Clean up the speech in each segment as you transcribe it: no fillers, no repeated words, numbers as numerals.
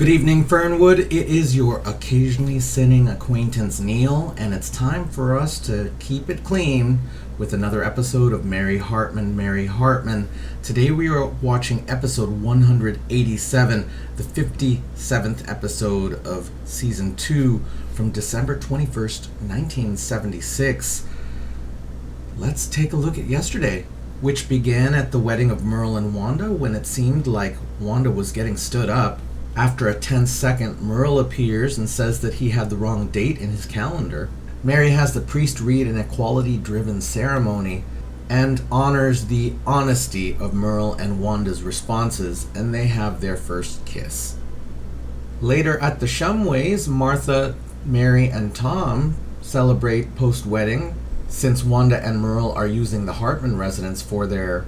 Good evening, Fernwood. It is your occasionally sinning acquaintance Neil, and it's time for us to keep it clean with another episode of Mary Hartman, Mary Hartman. Today we are watching episode 187, the 57th episode of season 2 from December 21st, 1976. Let's take a look at yesterday, which began at the wedding of Merle and Wanda when it seemed like Wanda was getting stood up. After a tense second, Merle appears and says that he had the wrong date in his calendar. Mary has the priest read an equality-driven ceremony and honors the honesty of Merle and Wanda's responses, and they have their first kiss. Later at the Shumways, Martha, Mary, and Tom celebrate post-wedding since Wanda and Merle are using the Hartman residence for their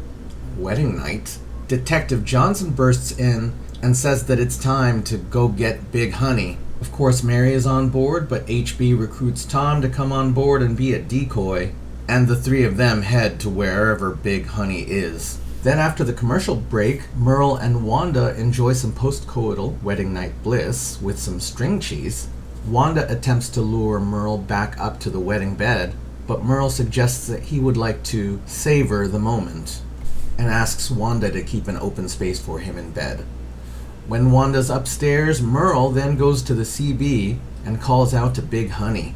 wedding night. Detective Johnson bursts in and says that it's time to go get Big Honey. Of course, Mary is on board, but HB recruits Tom to come on board and be a decoy, and the three of them head to wherever Big Honey is. Then after the commercial break, Merle and Wanda enjoy some post-coital wedding night bliss with some string cheese. Wanda attempts to lure Merle back up to the wedding bed, but Merle suggests that he would like to savor the moment and asks Wanda to keep an open space for him in bed. When Wanda's upstairs, Merle then goes to the CB and calls out to Big Honey.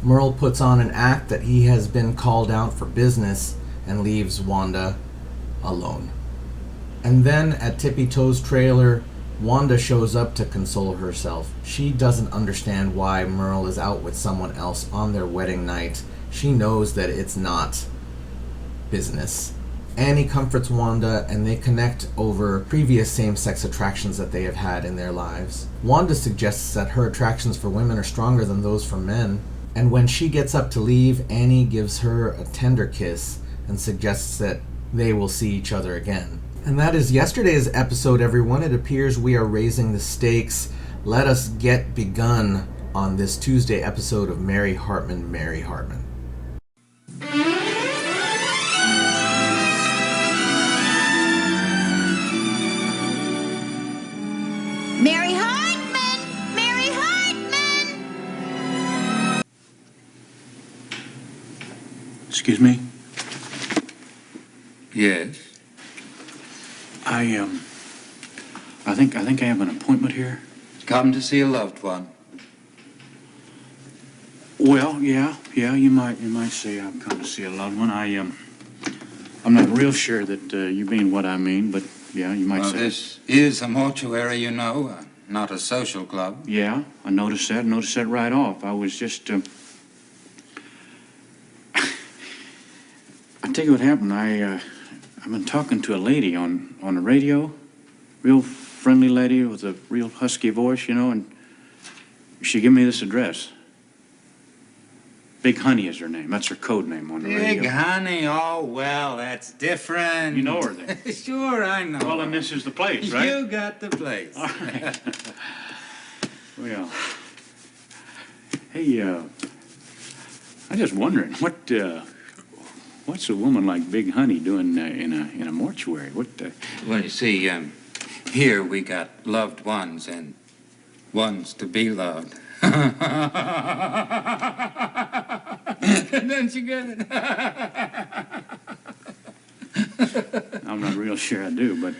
Merle puts on an act that he has been called out for business and leaves Wanda alone. And then at Tippy Toe's trailer, Wanda shows up to console herself. She doesn't understand why Merle is out with someone else on their wedding night. She knows that it's not business. Annie comforts Wanda, and they connect over previous same-sex attractions that they have had in their lives. Wanda suggests that her attractions for women are stronger than those for men, and when she gets up to leave, Annie gives her a tender kiss and suggests that they will see each other again. And that is yesterday's episode, everyone. It appears we are raising the stakes. Let us get begun on this Tuesday episode of Mary Hartman, Mary Hartman. Mary Hartman! Mary Hartman! Excuse me? Yes? I think I have an appointment here. Come to see a loved one. Well, yeah, you might say I've come to see a loved one. I'm not real sure that you mean what I mean, but yeah, you might Well, say. this is a mortuary, you know, not a social club. Yeah, I noticed that right off. I was just, I tell you what happened. I've been talking to a lady on the radio, real friendly lady with a real husky voice, you know, and she gave me this address. Big Honey is her name. That's her code name on the radio. Big Honey, oh, well, that's different. You know her then? Sure, I know. Well, then this is the place, right? You got the place. All right. Well, hey, I'm just wondering, what's a woman like Big Honey doing in a mortuary? Well, you see, here we got loved ones and ones to be loved. Don't you get it? I'm not real sure I do, but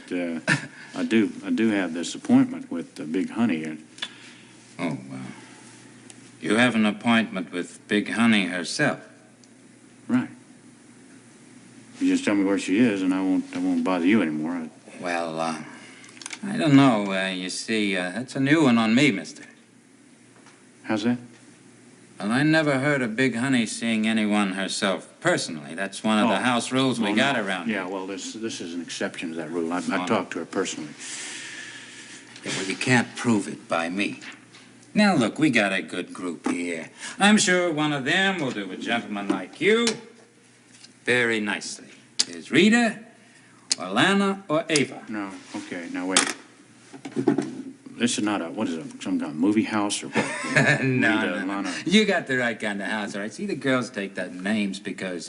I do have this appointment with Big Honey. Oh, well. You have an appointment with Big Honey herself. Right. You just tell me where she is, and I won't bother you anymore. Well, I don't know. You see, that's a new one on me, mister. How's that? Well, I never heard of Big Honey seeing anyone herself personally. That's one of the house rules we got around here. Yeah, well, this is an exception to that rule. I talked to her personally. Yeah, well, you can't prove it by me. Now, look, we got a good group here. I'm sure one of them will do a gentleman like you very nicely. There's Rita, or Lana, or Ava. No, okay, now wait. This is not some kind of movie house or what? No. You got the right kind of house, all right? See, the girls take that names because,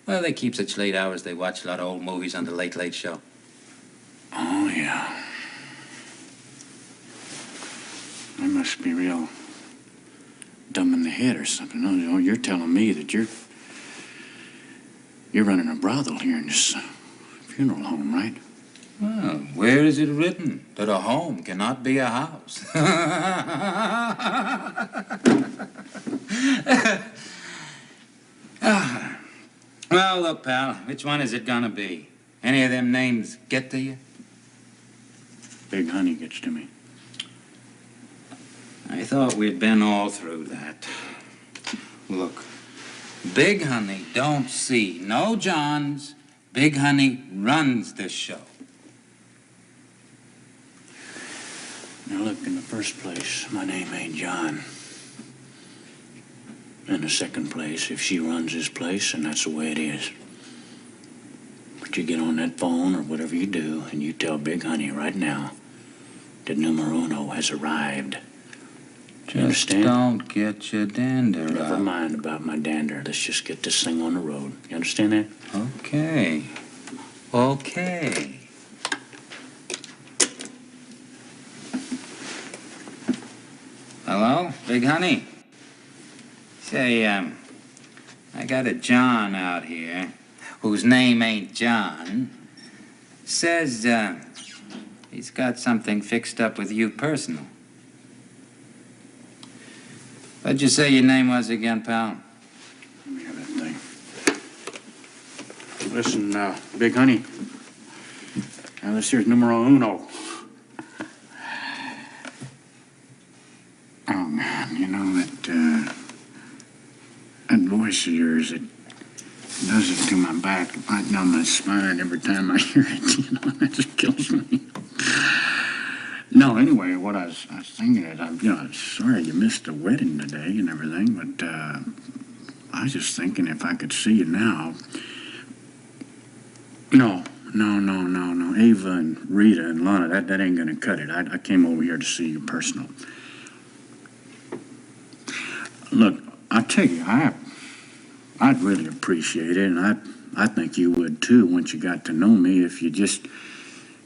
well, they keep such late hours. They watch a lot of old movies on the Late Late Show. Oh, yeah. I must be real dumb in the head or something. No, you're telling me that you're running a brothel here in this funeral home, right? Well, where is it written that a home cannot be a house? Well, look, pal, which one is it gonna be? Any of them names get to you? Big Honey gets to me. I thought we'd been all through that. Look, Big Honey don't see no Johns. Big Honey runs this show. Now, look, in the first place, my name ain't John. In the second place, if she runs this place, and that's the way it is. But you get on that phone or whatever you do, and you tell Big Honey right now that numero uno has arrived. Do you understand? Don't get your dander Never up. mind about my dander. Let's just get this thing on the road. You understand that? Okay. Okay. Hello, Big Honey? Say, I got a John out here whose name ain't John. Says, he's got something fixed up with you personal. What'd you say your name was again, pal? Let me have that thing. Listen, Big Honey. Now, this here's numero uno. Oh, man, you know that voice of yours, it does it to my back, right down my spine every time I hear it, you know, that just kills me. No, anyway, what I was thinking is, I'm sorry you missed the wedding today and everything, but I was just thinking if I could see you now. No. Ava and Rita and Lana, that ain't gonna cut it. I came over here to see you personal. Look, I tell you, I'd really appreciate it, and I think you would too once you got to know me, if you just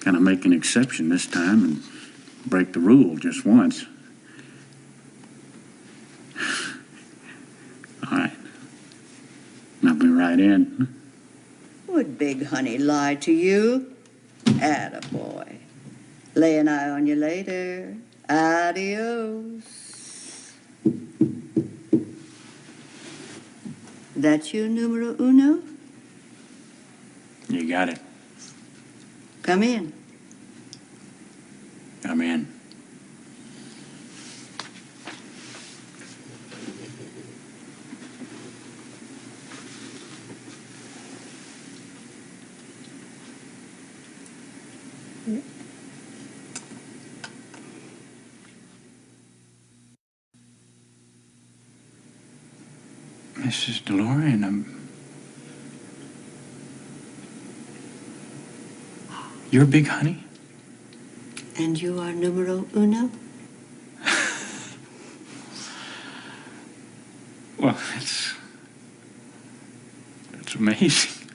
kind of make an exception this time and break the rule just once. All right. I'll be right in. Would Big Honey lie to you? Attaboy. Lay an eye on you later. Adios. That's your numero uno? You got it. Come in. I'm in. Mrs. Delorean, you're Big Honey? And you are numero uno? Well, it's amazing.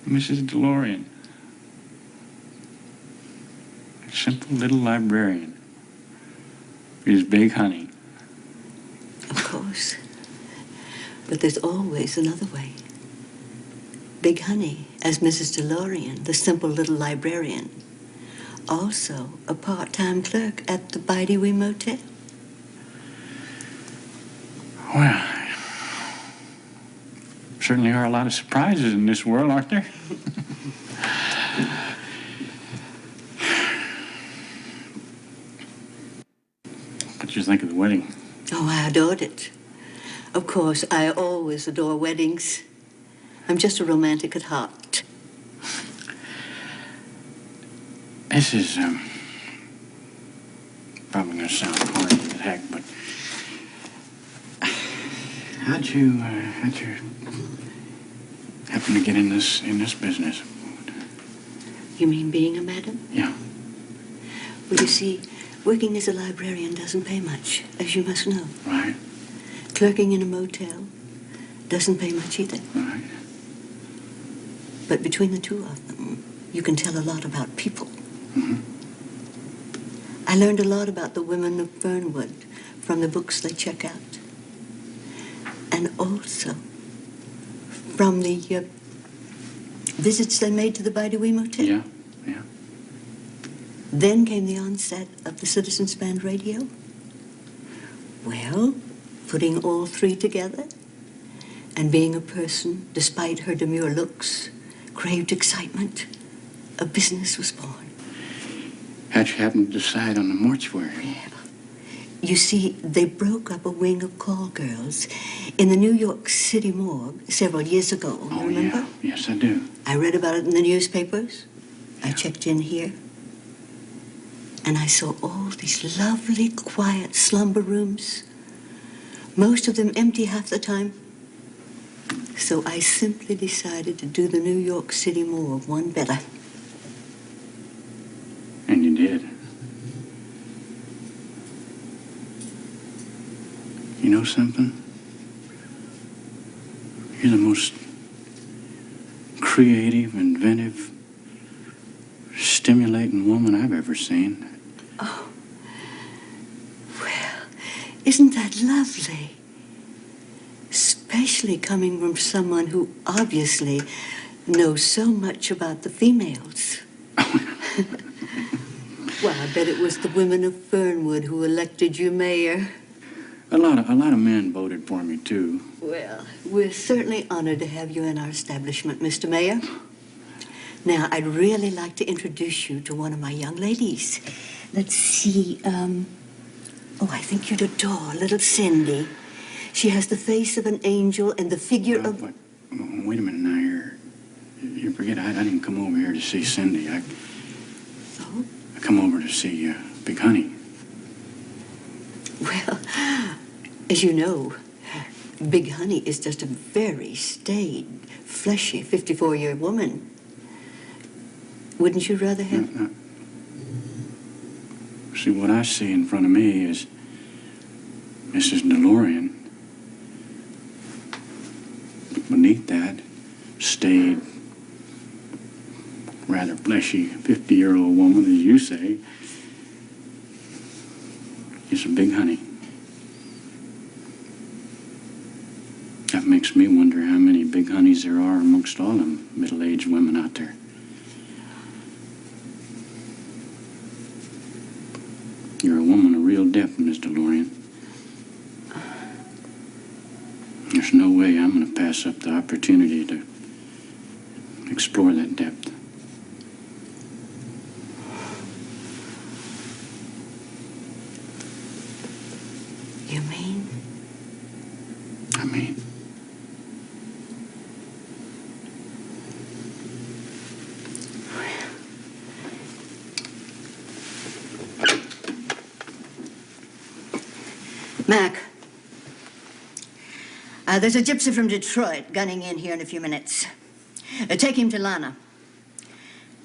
Mrs. Delorean. A simple little librarian. Is Big Honey. Of course. But there's always another way. Big Honey as Mrs. Delorean, the simple little librarian. Also a part-time clerk at the Bidewee Motel. Well, certainly are a lot of surprises in this world, aren't there? What'd you think of the wedding? Oh, I adored it. Of course, I always adore weddings. I'm just a romantic at heart. This is, probably gonna sound corny as heck, but how'd you happen to get in this business? You mean being a madam? Yeah. Well, you see, working as a librarian doesn't pay much, as you must know. Right. Clerking in a motel doesn't pay much either. Right. But between the two of them, you can tell a lot about people. Mm-hmm. I learned a lot about the women of Fernwood from the books they check out. And also from the visits they made to the Baidewi Motel. Yeah, yeah. Then came the onset of the Citizens Band radio. Well, putting all three together and being a person, despite her demure looks, craved excitement, a business was born. How'd you happen to decide on the mortuary? You see, they broke up a wing of call girls in the New York City morgue several years ago. Oh, remember? yeah. Yes, I do. I read about it in the newspapers. I checked in here. And I saw all these lovely, quiet slumber rooms. Most of them empty half the time. So I simply decided to do the New York City morgue one better. And you did. You know something? You're the most creative, inventive, stimulating woman I've ever seen. Oh, well, isn't that lovely? Especially coming from someone who obviously knows so much about the females. Well, I bet it was the women of Fernwood who elected you mayor. A lot of men voted for me, too. Well, we're certainly honored to have you in our establishment, Mr. Mayor. Now, I'd really like to introduce you to one of my young ladies. Let's see, I think you'd adore little Cindy. She has the face of an angel and the figure of... Wait a minute now, you forget I didn't come over here to see Cindy. I come over to see Big Honey. Well, as you know, Big Honey is just a very staid, fleshy 54-year woman. Wouldn't you rather have... No. See, what I see in front of me is Mrs. Delorean. Beneath that, staid, rather fleshy 50-year-old woman, as you say, is a Big Honey. That makes me wonder how many Big Honeys there are amongst all them middle-aged women out there. You're a woman of real depth, Miss Delorean. There's no way I'm going to pass up the opportunity to explore that depth. You mean? I mean, Mac. There's a gypsy from Detroit gunning in here in a few minutes. Take him to Lana.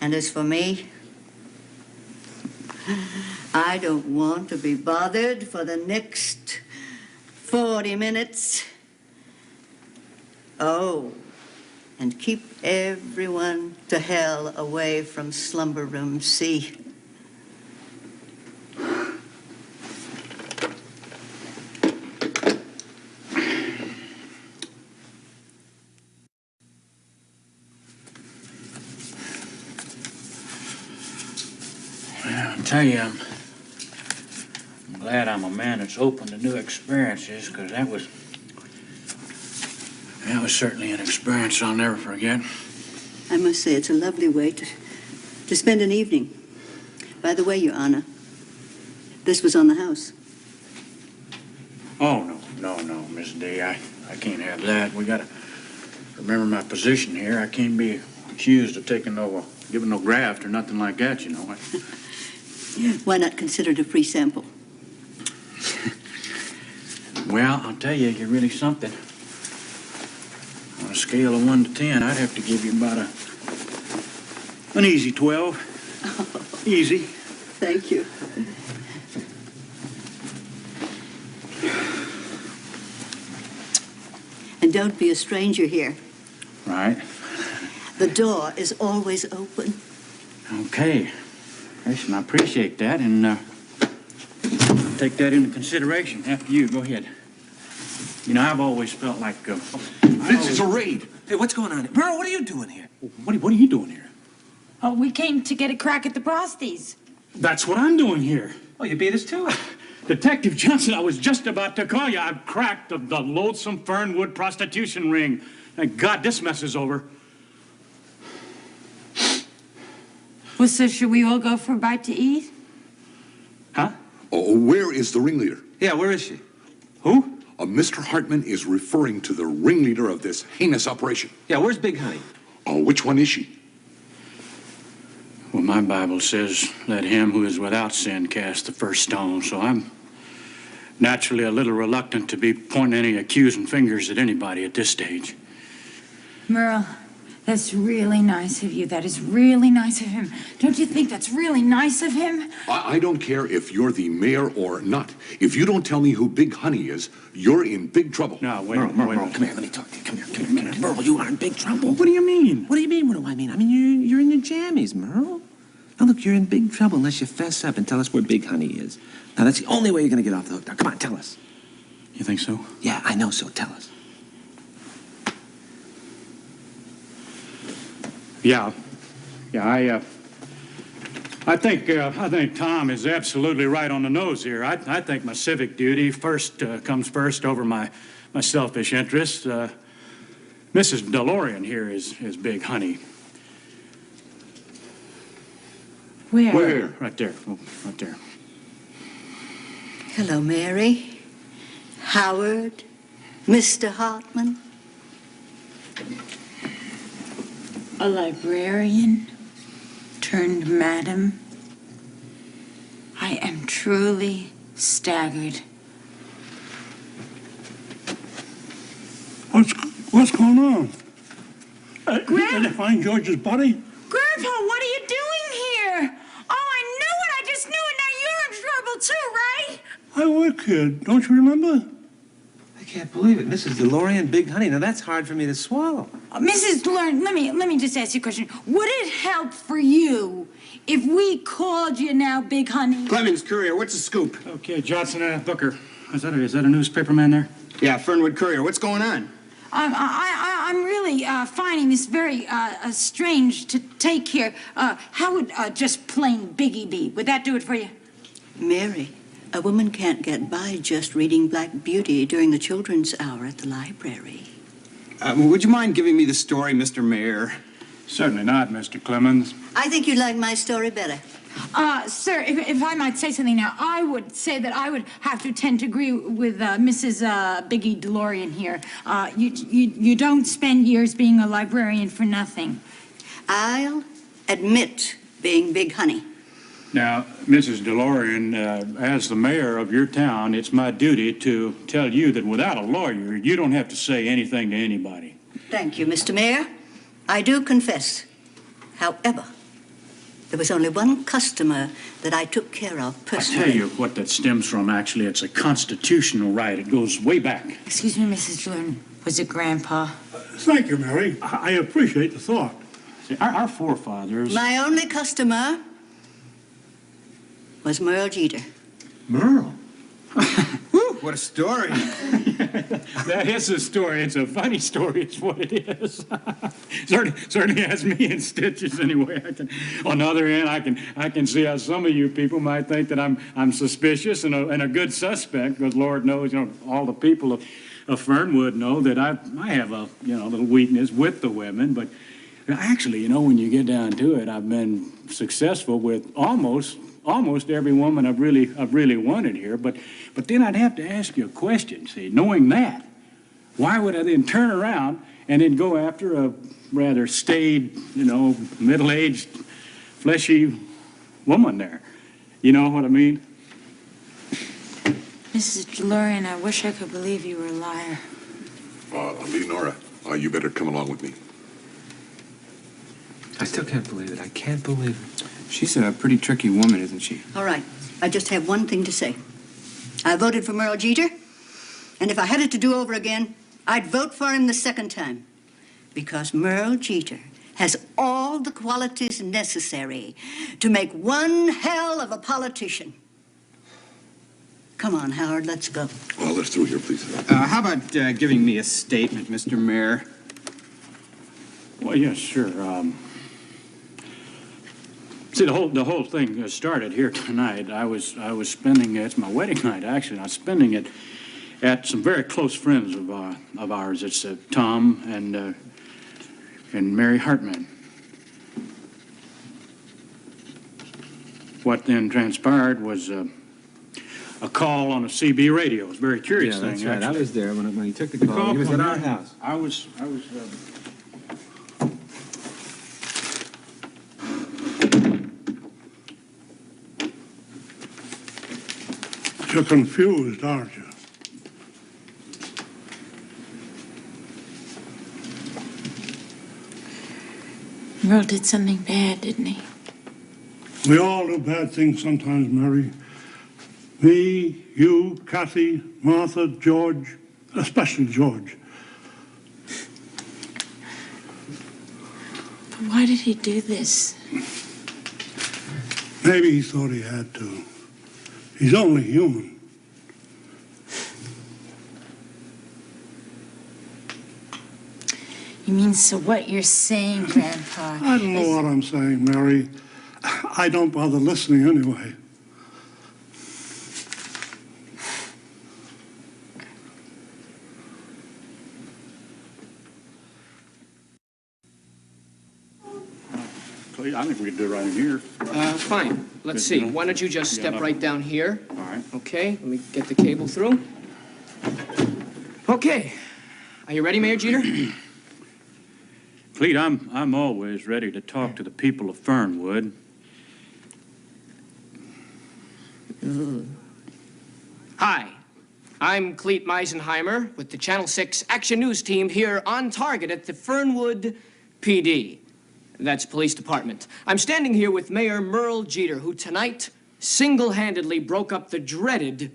And as for me, I don't want to be bothered for the next 40 minutes. Oh, and keep everyone to hell away from slumber room C. I tell you, I'm glad I'm a man that's open to new experiences, because that was certainly an experience I'll never forget. I must say, it's a lovely way to spend an evening. By the way, Your Honor, this was on the house. Oh, no, Miss D. I can't have that. We gotta remember my position here. I can't be accused of giving no graft or nothing like that, you know. Why not consider it a free sample? Well, I'll tell you, you're really something. On a scale of 1 to 10, I'd have to give you about an easy 12. Easy. Thank you. And don't be a stranger here. Right. The door is always open. Okay. Listen, I appreciate that, and take that into consideration. After you, go ahead. You know, I've always felt like... This is a raid. Hey, what's going on? Merle, what are you doing here? What are you doing here? Oh, we came to get a crack at the Frosties. That's what I'm doing here. Oh, you beat us to it. Detective Johnson, I was just about to call you. I've cracked the loathsome Fernwood prostitution ring. Thank God this mess is over. Well, so should we all go for a bite to eat? Huh? Oh, where is the ringleader? Yeah, where is she? Who? Mr. Hartman is referring to the ringleader of this heinous operation. Yeah, where's Big Honey? Oh, which one is she? Well, my Bible says, let him who is without sin cast the first stone, so I'm naturally a little reluctant to be pointing any accusing fingers at anybody at this stage. Merle, that's really nice of you. That is really nice of him. Don't you think that's really nice of him? I don't care if you're the mayor or not. If you don't tell me who Big Honey is, you're in big trouble. No, wait a minute, wait a minute. Come here, let me talk to you. Come here. Merle, you are in big trouble. What do you mean? What do you mean, what do I mean? I mean, you're in your jammies, Merle. Now, look, you're in big trouble unless you fess up and tell us where Big Honey is. Now, that's the only way you're going to get off the hook. Now, come on, tell us. You think so? Yeah, I know, so tell us. Yeah, I think Tom is absolutely right on the nose here. I think my civic duty comes first over my selfish interest. Mrs. Delorean here is Big Honey. Where? Right there. Oh, right there. Hello, Mary. Howard. Mr. Hartman. A librarian turned madam. I am truly staggered. What's going on? Grandpa? Did they find George's body? Grandpa, what are you doing here? Oh, I knew it. I just knew it. Now you're in trouble too, right? I was a kid. Don't you remember? I can't believe it. Mrs. Delorean, Big Honey. Now, that's hard for me to swallow. Mrs. Delorean, let me just ask you a question. Would it help for you if we called you now Big Honey? Clemens, Courier, what's the scoop? Okay, Johnson, Booker. Is that a newspaper man there? Yeah, Fernwood Courier, what's going on? I'm really finding this very strange to take here. How would just plain Biggie be? Would that do it for you? Mary, a woman can't get by just reading Black Beauty during the children's hour at the library. Would you mind giving me the story, Mr. Mayor? Certainly not, Mr. Clemens. I think you'd like my story better. Sir, if I might say something now, I would say that I would have to tend to agree with Mrs. Biggie Delorean here. You don't spend years being a librarian for nothing. I'll admit being Big Honey. Now, Mrs. Delorean, as the mayor of your town, it's my duty to tell you that without a lawyer, you don't have to say anything to anybody. Thank you, Mr. Mayor. I do confess. However, there was only one customer that I took care of personally. I tell you what that stems from, actually. It's a constitutional right. It goes way back. Excuse me, Mrs. Delorean. Was it Grandpa? Thank you, Mary. I appreciate the thought. See, our forefathers... My only customer was Merle Jeter. Merle? Whew, what a story. That is a story. It's a funny story. It's what it is. certainly has me in stitches anyway. On the other hand, I can see how some of you people might think that I'm suspicious and a good suspect, because Lord knows, all the people of Fernwood know that I have a little weakness with the women. But actually, when you get down to it, I've been successful with almost every woman I've really wanted here, but then I'd have to ask you a question. See, knowing that, why would I then turn around and then go after a rather staid, middle-aged, fleshy woman there? You know what I mean? Mrs. Delorean, I wish I could believe you were a liar. Leonora, you better come along with me. I still can't believe it. I can't believe it. She's a pretty tricky woman, isn't she? All right, I just have one thing to say. I voted for Merle Jeter, and if I had it to do over again, I'd vote for him the second time. Because Merle Jeter has all the qualities necessary to make one hell of a politician. Come on, Howard, let's go. Well, let's through here, please. How about giving me a statement, Mr. Mayor? Well, yes, sure. See, the whole thing started here tonight. I was spending it's my wedding night actually. I was spending it at some very close friends of ours. It's Tom and Mary Hartman. What then transpired was a call on a CB radio. It was a very curious thing. That's right. Actually. I was there when he took the call. He was at our house. I was. You're confused, aren't you? Merle did something bad, didn't he? We all do bad things sometimes, Mary. Me, you, Kathy, Martha, George, especially George. But why did he do this? Maybe he thought he had to. He's only human. You mean, so what you're saying, Grandpa? I don't know what I'm saying, Mary. I don't bother listening anyway. I think we could do it right in here. Fine. Let's see. Why don't you just step right down here? All right. Okay, let me get the cable through. Okay. Are you ready, Mayor Jeter? Clete, I'm always ready to talk to the people of Fernwood. Hi. I'm Clete Meisenheimer with the Channel 6 Action News team here on target at the Fernwood PD. That's police department. I'm standing here with Mayor Merle Jeter, who tonight single-handedly broke up the dreaded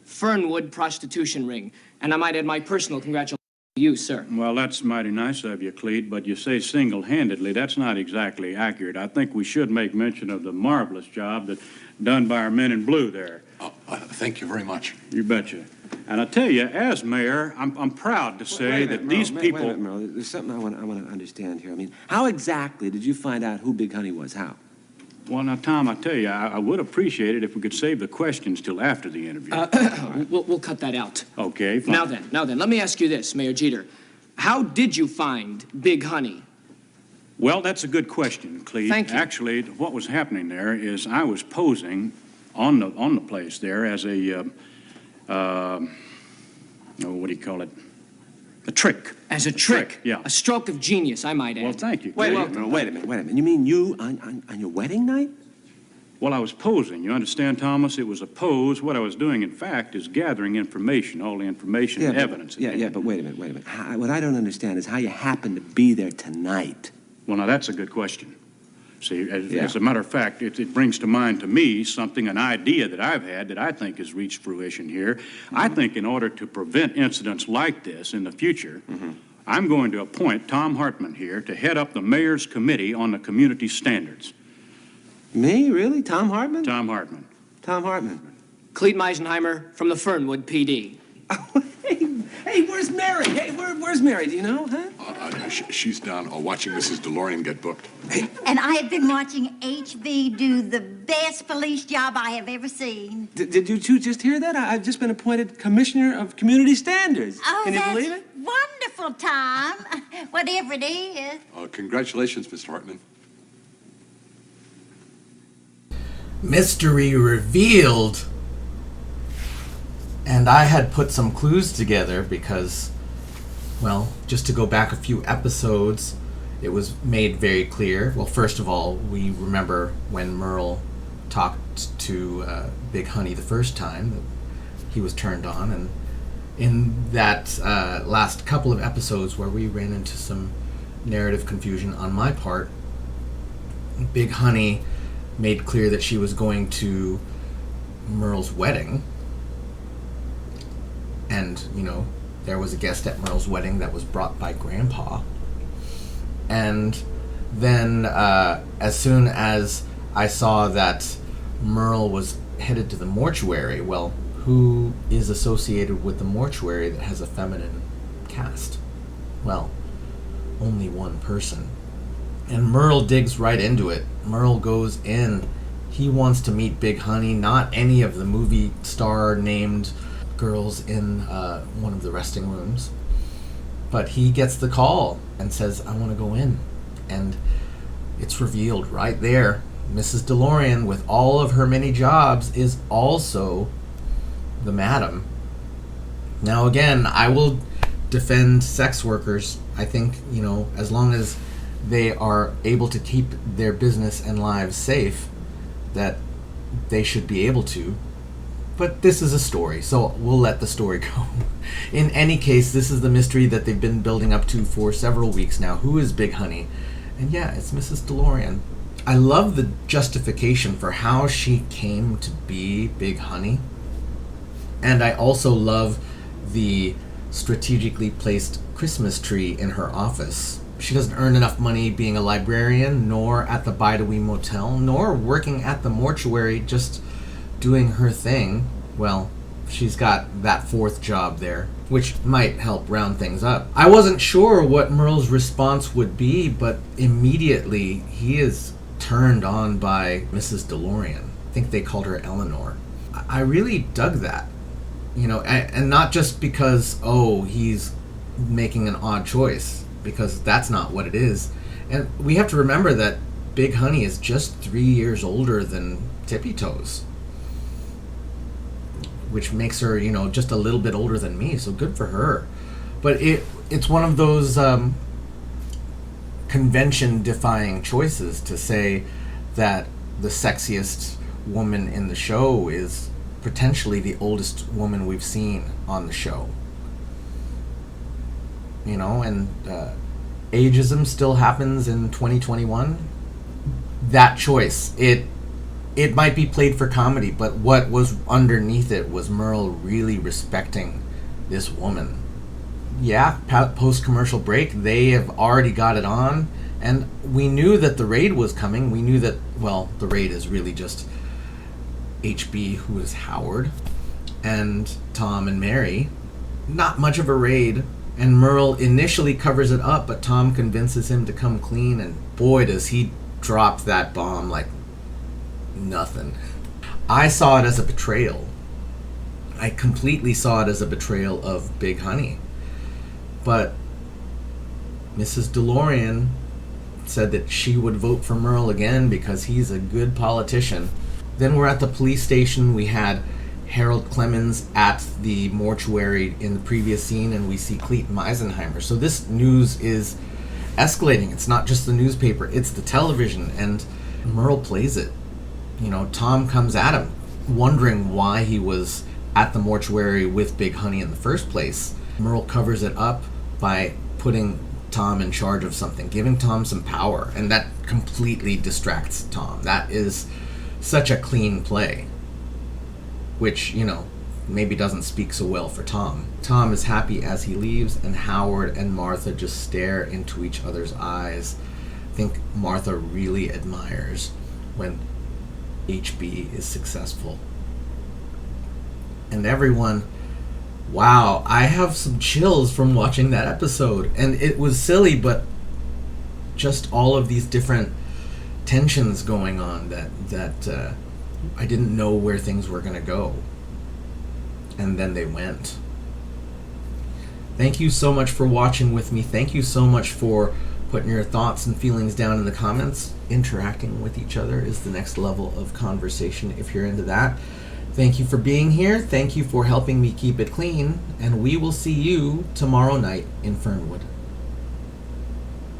Fernwood prostitution ring. And I might add my personal congratulations to you, sir. Well, that's mighty nice of you, Clete, but you say single-handedly. That's not exactly accurate. I think we should make mention of the marvelous job that done by our men in blue there. Thank you very much. You betcha. And I tell you, as mayor, I'm proud to say that these people... Wait a minute, Merle. There's something I want to understand here. I mean, how exactly did you find out who Big Honey was? How? Well, now, Tom, I tell you, I would appreciate it if we could save the questions till after the interview. We'll cut that out. Okay, fine. Now then, let me ask you this, Mayor Jeter. How did you find Big Honey? Well, that's a good question, Clete. Thank you. Actually, what was happening there is I was posing on the place there as a, what do you call it? A trick. As a trick? Yeah. A stroke of genius, I might add. Well, thank you. Wait a Clete. minute. You mean you on your wedding night? Well, I was posing. You understand, Thomas? It was a pose. What I was doing, in fact, is gathering information, all the information and evidence. But wait a minute. What I don't understand is how you happen to be there tonight. Well, now, that's a good question. See, as a matter of fact, it brings to mind to me something, an idea that I've had that I think has reached fruition here. Mm-hmm. I think in order to prevent incidents like this in the future, I'm going to appoint Tom Hartman here to head up the mayor's committee on the community standards. Me? Really? Tom Hartman? Tom Hartman. Tom Hartman. Clete Meisenheimer from the Fernwood PD. Hey, where's Mary? Hey, where's Mary? Do you know, huh? She's down watching Mrs. Delorean get booked. And I have been watching HB do the best police job I have ever seen. Did you two just hear that? I've just been appointed Commissioner of Community Standards. Oh, Can you that's believe it? wonderful, Tom. Whatever it is. Congratulations, Mr. Hartman. Mystery revealed. And I had put some clues together because, well, just to go back a few episodes, it was made very clear. Well, first of all, we remember when Merle talked to Big Honey the first time, that he was turned on. And in that last couple of episodes where we ran into some narrative confusion on my part, Big Honey made clear that she was going to Merle's wedding. And, you know, there was a guest at Merle's wedding that was brought by Grandpa. And then as soon as I saw that Merle was headed to the mortuary, well, who is associated with the mortuary that has a feminine cast? Well, only one person. And Merle digs right into it. Merle goes in. He wants to meet Big Honey, not any of the movie star named girls in one of the resting rooms. But he gets the call and says, I want to go in. And it's revealed right there. Mrs. Delorean, with all of her many jobs, is also the madam. Now again, I will defend sex workers. I think, as long as they are able to keep their business and lives safe, that they should be able to. But this is a story, so we'll let the story go. In any case, this is the mystery that they've been building up to for several weeks now. Who is Big Honey? And yeah, it's Mrs. Delorean. I love the justification for how she came to be Big Honey. And I also love the strategically placed Christmas tree in her office. She doesn't earn enough money being a librarian, nor at the Bidewee Motel, nor working at the mortuary just doing her thing. Well, she's got that fourth job there, which might help round things up. I wasn't sure what Merle's response would be, but immediately he is turned on by Mrs. Delorean. I think they called her Eleanor. I really dug that. And not just because, he's making an odd choice, because that's not what it is. And we have to remember that Big Honey is just 3 years older than Tippy Toes, which makes her, just a little bit older than me, so good for her. But it's one of those convention-defying choices to say that the sexiest woman in the show is potentially the oldest woman we've seen on the show. And ageism still happens in 2021. That choice, it might be played for comedy, but what was underneath it was Merle really respecting this woman. Yeah, post-commercial break, they have already got it on, and we knew that the raid was coming. We knew that, the raid is really just HB, who is Howard, and Tom and Mary. Not much of a raid, and Merle initially covers it up, but Tom convinces him to come clean, and boy, does he drop that bomb like nothing. I saw it as a betrayal. I completely saw it as a betrayal of Big Honey. But Mrs. Delorean said that she would vote for Merle again because he's a good politician. Then we're at the police station. We had Harold Clemens at the mortuary in the previous scene, and we see Cleet Meisenheimer. So this news is escalating. It's not just the newspaper, it's the television, and Merle plays it. Tom comes at him, wondering why he was at the mortuary with Big Honey in the first place. Merle covers it up by putting Tom in charge of something, giving Tom some power, and that completely distracts Tom. That is such a clean play, which, maybe doesn't speak so well for Tom. Tom is happy as he leaves, and Howard and Martha just stare into each other's eyes. I think Martha really admires when HB is successful. And everyone, wow, I have some chills from watching that episode. And it was silly, but just all of these different tensions going on that I didn't know where things were going to go. And then they went. Thank you so much for watching with me. Thank you so much for putting your thoughts and feelings down in the comments. Interacting with each other is the next level of conversation if you're into that. Thank you for being here. Thank you for helping me keep it clean. And we will see you tomorrow night in Fernwood.